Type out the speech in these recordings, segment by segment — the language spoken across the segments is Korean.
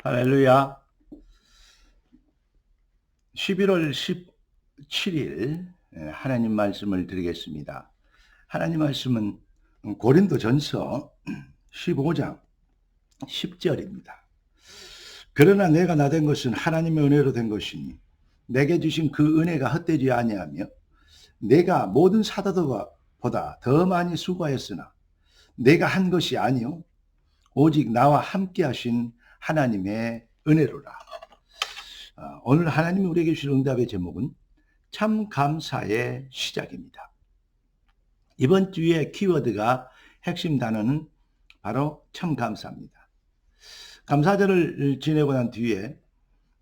할렐루야. 11월 17일 하나님 말씀을 드리겠습니다. 하나님 말씀은 고린도전서 15장 10절입니다. 그러나 내가 나된 것은 하나님의 은혜로 된 것이니 내게 주신 그 은혜가 헛되지 아니하며 내가 모든 사도들보다 더 많이 수고하였으나 내가 한 것이 아니요 오직 나와 함께 하신 하나님의 은혜로라. 오늘 하나님이 우리에게 주신 응답의 제목은 참 감사의 시작입니다. 이번 주의 키워드가 핵심 단어는 바로 참 감사입니다. 감사절을 지내고 난 뒤에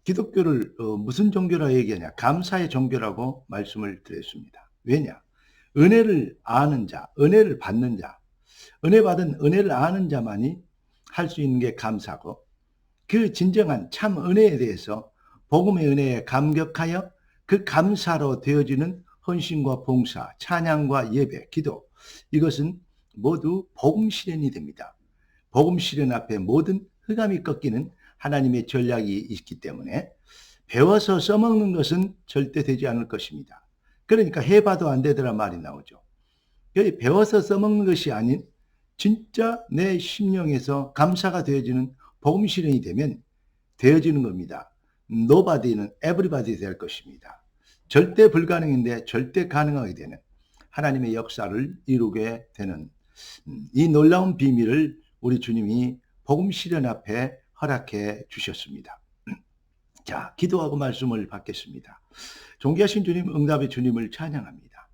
기독교를 무슨 종교라고 얘기하냐? 감사의 종교라고 말씀을 드렸습니다. 왜냐? 은혜를 아는 자, 은혜를 받는 자, 은혜 받은 은혜를 아는 자만이 할 수 있는 게 감사고, 그 진정한 참 은혜에 대해서 복음의 은혜에 감격하여 그 감사로 되어지는 헌신과 봉사, 찬양과 예배, 기도, 이것은 모두 복음 실현이 됩니다. 복음 실현 앞에 모든 흑암이 꺾이는 하나님의 전략이 있기 때문에 배워서 써먹는 것은 절대 되지 않을 것입니다. 그러니까 해봐도 안 되더라 말이 나오죠. 배워서 써먹는 것이 아닌 진짜 내 심령에서 감사가 되어지는 복음 실현이 되면 되어지는 겁니다. Nobody는 everybody 될 것입니다. 절대 불가능인데 절대 가능하게 되는 하나님의 역사를 이루게 되는 이 놀라운 비밀을 우리 주님이 복음 실현 앞에 허락해 주셨습니다. 자, 기도하고 말씀을 받겠습니다. 존귀하신 주님, 응답의 주님을 찬양합니다.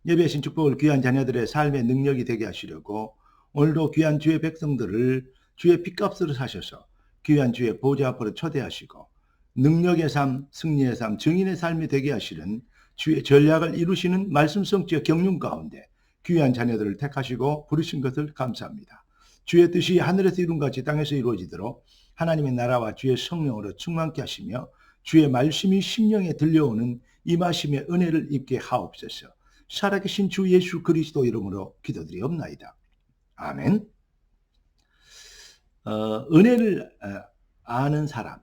예배하신 축복을 귀한 자녀들의 삶의 능력이 되게 하시려고 오늘도 귀한 주의 백성들을 주의 핏값으로 사셔서 귀한 주의 보좌 앞으로 초대하시고 능력의 삶, 승리의 삶, 증인의 삶이 되게 하시는 주의 전략을 이루시는 말씀 성취의 경륜 가운데 귀한 자녀들을 택하시고 부르신 것을 감사합니다. 주의 뜻이 하늘에서 이룬 같이 땅에서 이루어지도록 하나님의 나라와 주의 성령으로 충만케 하시며 주의 말씀이 심령에 들려오는 임하심의 은혜를 입게 하옵소서. 살아계신 주 예수 그리스도 이름으로 기도드리옵나이다. 아멘. 은혜를 아는 사람,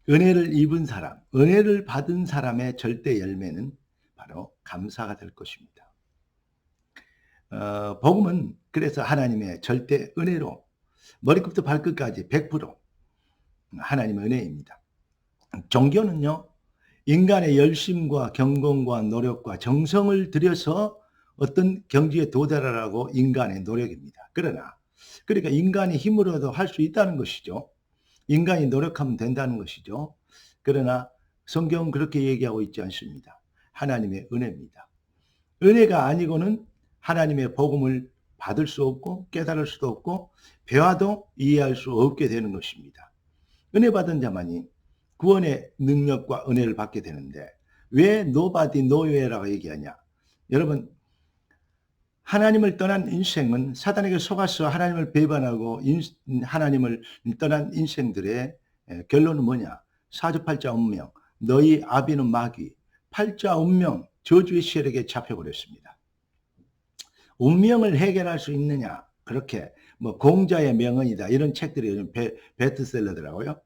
은혜를 입은 사람, 은혜를 받은 사람의 절대 열매는 바로 감사가 될 것입니다. 복음은 그래서 하나님의 절대 은혜로 머리끝부터 발끝까지 100% 하나님의 은혜입니다. 종교는요, 인간의 열심과 경건과 노력과 정성을 들여서 어떤 경지에 도달하라고 인간의 노력입니다. 그러니까 인간이 힘으로도 할 수 있다는 것이죠. 인간이 노력하면 된다는 것이죠. 그러나 성경은 그렇게 얘기하고 있지 않습니다. 하나님의 은혜입니다. 은혜가 아니고는 하나님의 복음을 받을 수 없고 깨달을 수도 없고 배워도 이해할 수 없게 되는 것입니다. 은혜 받은 자만이 구원의 능력과 은혜를 받게 되는데 왜 nobody, nowhere라고 얘기하냐? 여러분, 하나님을 떠난 인생은 사단에게 속아서 하나님을 배반하고 하나님을 떠난 인생들의 결론은 뭐냐? 사주팔자 운명, 너희 아비는 마귀, 팔자 운명, 저주의 세력에 잡혀버렸습니다. 운명을 해결할 수 있느냐? 그렇게 공자의 명언이다 이런 책들이 요즘 베스트셀러더라고요.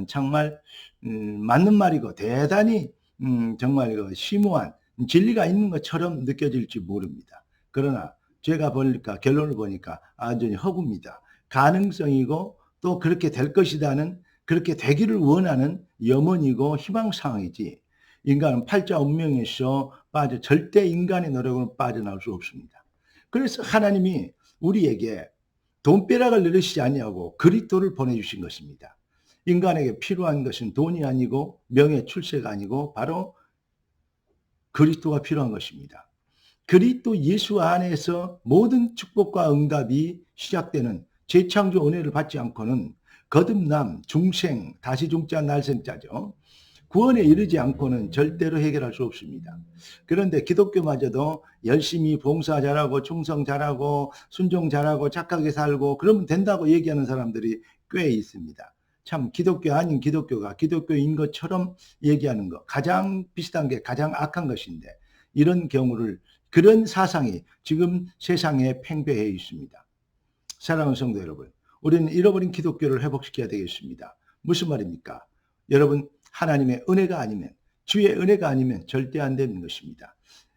정말 맞는 말이고 대단히 정말 심오한 진리가 있는 것처럼 느껴질지 모릅니다. 그러나 제가 보니까 결론을 보니까 완전히 허구입니다. 가능성이고 또 그렇게 될 것이다는 그렇게 되기를 원하는 염원이고 희망사항이지 인간은 팔자 운명에서 절대 인간의 노력으로 빠져나올 수 없습니다. 그래서 하나님이 우리에게 돈벼락을 내리시지 아니하고 그리스도를 보내주신 것입니다. 인간에게 필요한 것은 돈이 아니고 명예 출세가 아니고 바로 그리스도가 필요한 것입니다. 그리스도 예수 안에서 모든 축복과 응답이 시작되는 재창조 은혜를 받지 않고는 거듭남, 중생, 다시 중자 날생자죠. 구원에 이르지 않고는 절대로 해결할 수 없습니다. 그런데 기독교마저도 열심히 봉사 잘하고 충성 잘하고 순종 잘하고 착하게 살고 그러면 된다고 얘기하는 사람들이 꽤 있습니다. 참 기독교 아닌 기독교가 기독교인 것처럼 얘기하는 것, 가장 비슷한 게 가장 악한 것인데 이런 경우를 그런 사상이 지금 세상에 팽배해 있습니다. 사랑하는 성도 여러분, 우리는 잃어버린 기독교를 회복시켜야 되겠습니다. 무슨 말입니까? 여러분, 하나님의 은혜가 아니면, 주의 은혜가 아니면 절대 안 되는 것입니다.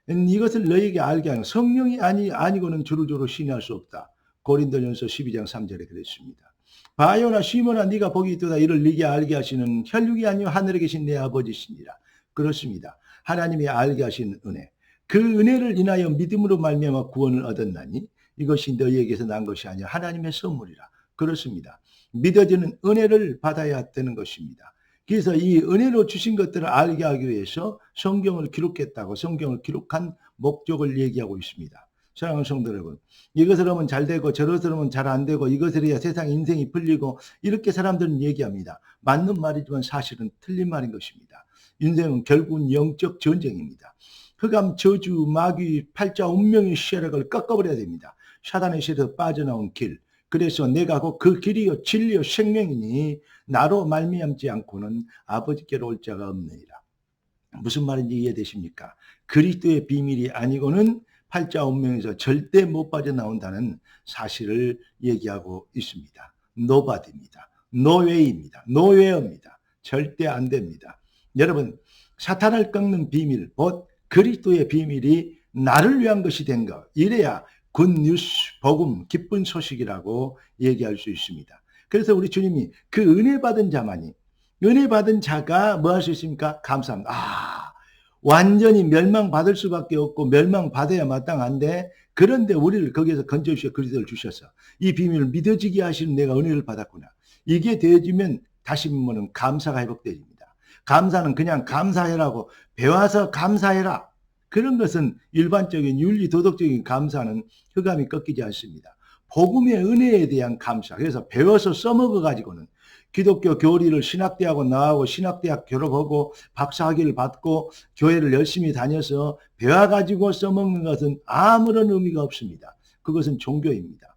이것을 너희에게 알게 하는 성령이 아니고는 주를 신뢰할 수 없다. 고린도전서 12장 3절에 그랬습니다. 바요나 시몬아 네가 복이 있도다. 이를 네게 알게 하시는 혈육이 아니요 하늘에 계신 내 아버지시니라. 그렇습니다. 하나님이 알게 하신 은혜, 그 은혜를 인하여 믿음으로 말미암아 구원을 얻었나니 이것이 너희에게서 난 것이 아니라 하나님의 선물이라. 그렇습니다. 믿어지는 은혜를 받아야 되는 것입니다. 그래서 이 은혜로 주신 것들을 알게 하기 위해서 성경을 기록했다고, 성경을 기록한 목적을 얘기하고 있습니다. 사랑하는 성도 여러분, 이것을 하면 잘 되고 저것을 하면 잘 안 되고 이것을 해야 세상 인생이 풀리고 이렇게 사람들은 얘기합니다. 맞는 말이지만 사실은 틀린 말인 것입니다. 인생은 결국은 영적 전쟁입니다. 흑암, 저주, 마귀, 팔자, 운명의 쇠락을 꺾어버려야 됩니다. 사단의 세에서 빠져나온 길. 그래서 내가 그 길이요 진리요 생명이니 나로 말미암지 않고는 아버지께로 올 자가 없느니라. 무슨 말인지 이해되십니까? 그리스도의 비밀이 아니고는 팔자 운명에서 절대 못 빠져나온다는 사실을 얘기하고 있습니다. 노바디입니다. 노웨이입니다. 노웨어입니다. 절대 안 됩니다. 여러분, 사탄을 꺾는 비밀, 곧 그리스도의 비밀이 나를 위한 것이 된 것. 이래야 굿뉴스, 복음, 기쁜 소식이라고 얘기할 수 있습니다. 그래서 우리 주님이 그 은혜 받은 자만이, 은혜 받은 자가 뭐 할 수 있습니까? 감사합니다. 완전히 멸망받을 수밖에 없고 멸망받아야 마땅한데, 그런데 우리를 거기에서 건져주셔 그리스도를 주셔서 이 비밀을 믿어지게 하시는 내가 은혜를 받았구나. 이게 되어지면 다시 보면 감사가 회복되집니다. 감사는 그냥 감사해라고 배워서 감사해라. 그런 것은 일반적인 윤리 도덕적인 감사는 흑암이 꺾이지 않습니다. 복음의 은혜에 대한 감사. 그래서 배워서 써먹어 가지고는 기독교 교리를 신학대학원 나가고 신학대학 졸업하고 박사학위를 받고 교회를 열심히 다녀서 배워가지고 써먹는 것은 아무런 의미가 없습니다. 그것은 종교입니다.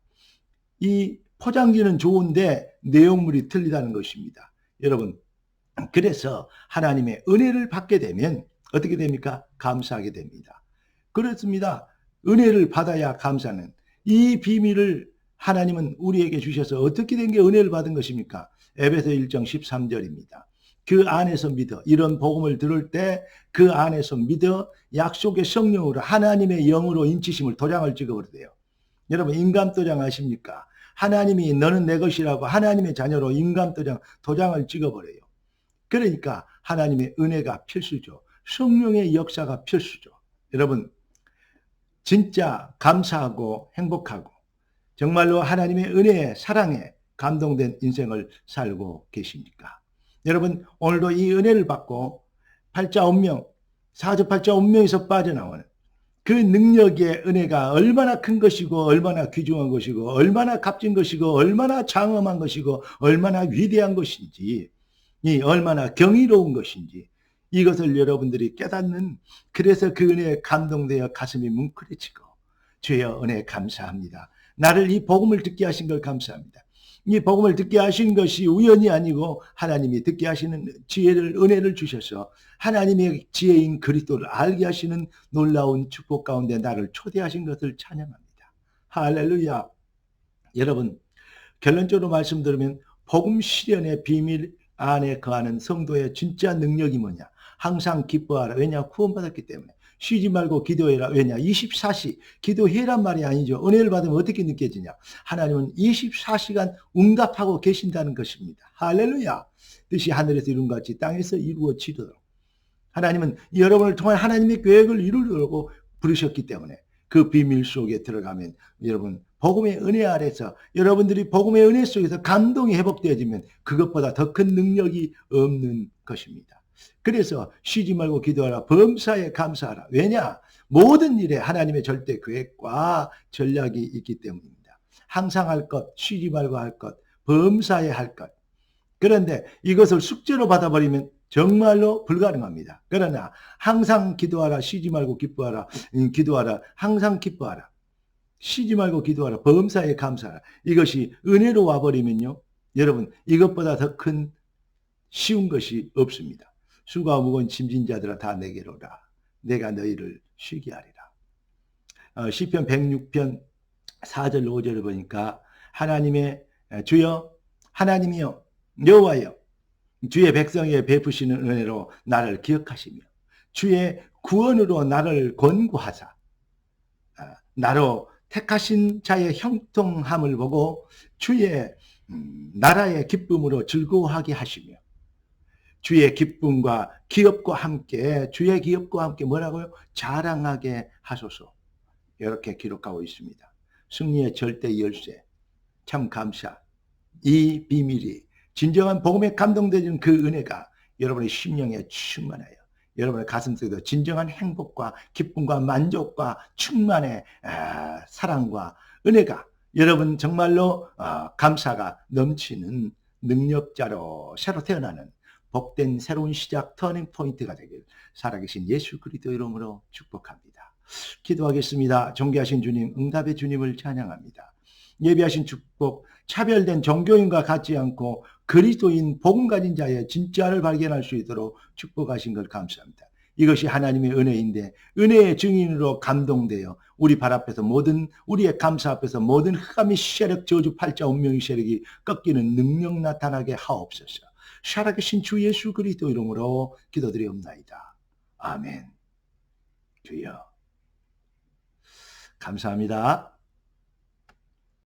이 포장지는 좋은데 내용물이 틀리다는 것입니다. 여러분, 그래서 하나님의 은혜를 받게 되면 어떻게 됩니까? 감사하게 됩니다. 그렇습니다. 은혜를 받아야 감사는, 이 비밀을 하나님은 우리에게 주셔서 어떻게 된 게 은혜를 받은 것입니까? 에베소 1장 13절입니다. 그 안에서 믿어. 이런 복음을 들을 때 그 안에서 믿어 약속의 성령으로 하나님의 영으로 인치심을 도장을 찍어버려요. 여러분, 인감도장 아십니까? 하나님이 너는 내 것이라고 하나님의 자녀로 도장을 찍어버려요. 그러니까 하나님의 은혜가 필수죠. 성령의 역사가 필수죠. 여러분, 진짜 감사하고 행복하고 정말로 하나님의 은혜에 사랑에 감동된 인생을 살고 계십니까? 여러분, 오늘도 이 은혜를 받고 팔자운명, 사주팔자 운명에서 빠져나오는 그 능력의 은혜가 얼마나 큰 것이고 얼마나 귀중한 것이고 얼마나 값진 것이고 얼마나 장엄한 것이고 얼마나 위대한 것인지, 얼마나 경이로운 것인지 이것을 여러분들이 깨닫는, 그래서 그 은혜에 감동되어 가슴이 뭉클해지고 주여 은혜 감사합니다. 나를 이 복음을 듣게 하신 걸 감사합니다. 이 복음을 듣게 하신 것이 우연이 아니고 하나님이 듣게 하시는 지혜를, 은혜를 주셔서 하나님의 지혜인 그리스도를 알게 하시는 놀라운 축복 가운데 나를 초대하신 것을 찬양합니다. 할렐루야. 여러분, 결론적으로 말씀드리면 복음 실현의 비밀 안에 거하는 성도의 진짜 능력이 뭐냐? 항상 기뻐하라. 왜냐? 구원받았기 때문에. 쉬지 말고 기도해라. 왜냐? 24시 기도해란 말이 아니죠. 은혜를 받으면 어떻게 느껴지냐? 하나님은 24시간 응답하고 계신다는 것입니다. 할렐루야. 뜻이 하늘에서 이룬 것 같이 땅에서 이루어지도록 하나님은 여러분을 통해 하나님의 계획을 이루려고 부르셨기 때문에 그 비밀 속에 들어가면 여러분 복음의 은혜 아래서 여러분들이 복음의 은혜 속에서 감동이 회복되어지면 그것보다 더 큰 능력이 없는 것입니다. 그래서 쉬지 말고 기도하라. 범사에 감사하라. 왜냐? 모든 일에 하나님의 절대 계획과 전략이 있기 때문입니다. 항상 할 것, 쉬지 말고 할 것, 범사에 할 것. 그런데 이것을 숙제로 받아버리면 정말로 불가능합니다. 그러나 항상 기도하라. 쉬지 말고 기뻐하라. 기도하라. 항상 기뻐하라. 쉬지 말고 기도하라. 범사에 감사하라. 이것이 은혜로 와버리면요, 여러분, 이것보다 더 큰 쉬운 것이 없습니다. 수고와 무거운 짐진 자들아 다 내게로 오라. 내가 너희를 쉬게 하리라. 시편 106편 4절 5절을 보니까 하나님의 주여, 하나님이여, 여호와여, 주의 백성에게 베푸시는 은혜로 나를 기억하시며 주의 구원으로 나를 권고하사 나로 택하신 자의 형통함을 보고 주의 나라의 기쁨으로 즐거워하게 하시며 주의 기쁨과 기업과 함께 주의 기업과 함께 뭐라고요? 자랑하게 하소서. 이렇게 기록하고 있습니다. 승리의 절대 열쇠. 참 감사. 이 비밀이 진정한 복음에 감동되는 그 은혜가 여러분의 심령에 충만하여 여러분의 가슴속에도 진정한 행복과 기쁨과 만족과 충만의 사랑과 은혜가 여러분 정말로 감사가 넘치는 능력자로 새로 태어나는 복된 새로운 시작 터닝 포인트가 되길 살아계신 예수 그리스도 이름으로 축복합니다. 기도하겠습니다. 존귀하신 주님, 응답의 주님을 찬양합니다. 예비하신 축복, 차별된 종교인과 같지 않고 그리스도인 복음 가진 자의 진짜를 발견할 수 있도록 축복하신 걸 감사합니다. 이것이 하나님의 은혜인데 은혜의 증인으로 감동되어 우리 발 앞에서 모든 우리의 감사 앞에서 모든 흑암의 세력 저주 팔자 운명의 세력이 꺾이는 능력 나타나게 하옵소서. 살아계신 주 예수 그리스도 이름으로 기도드리옵나이다. 아멘. 주여 감사합니다.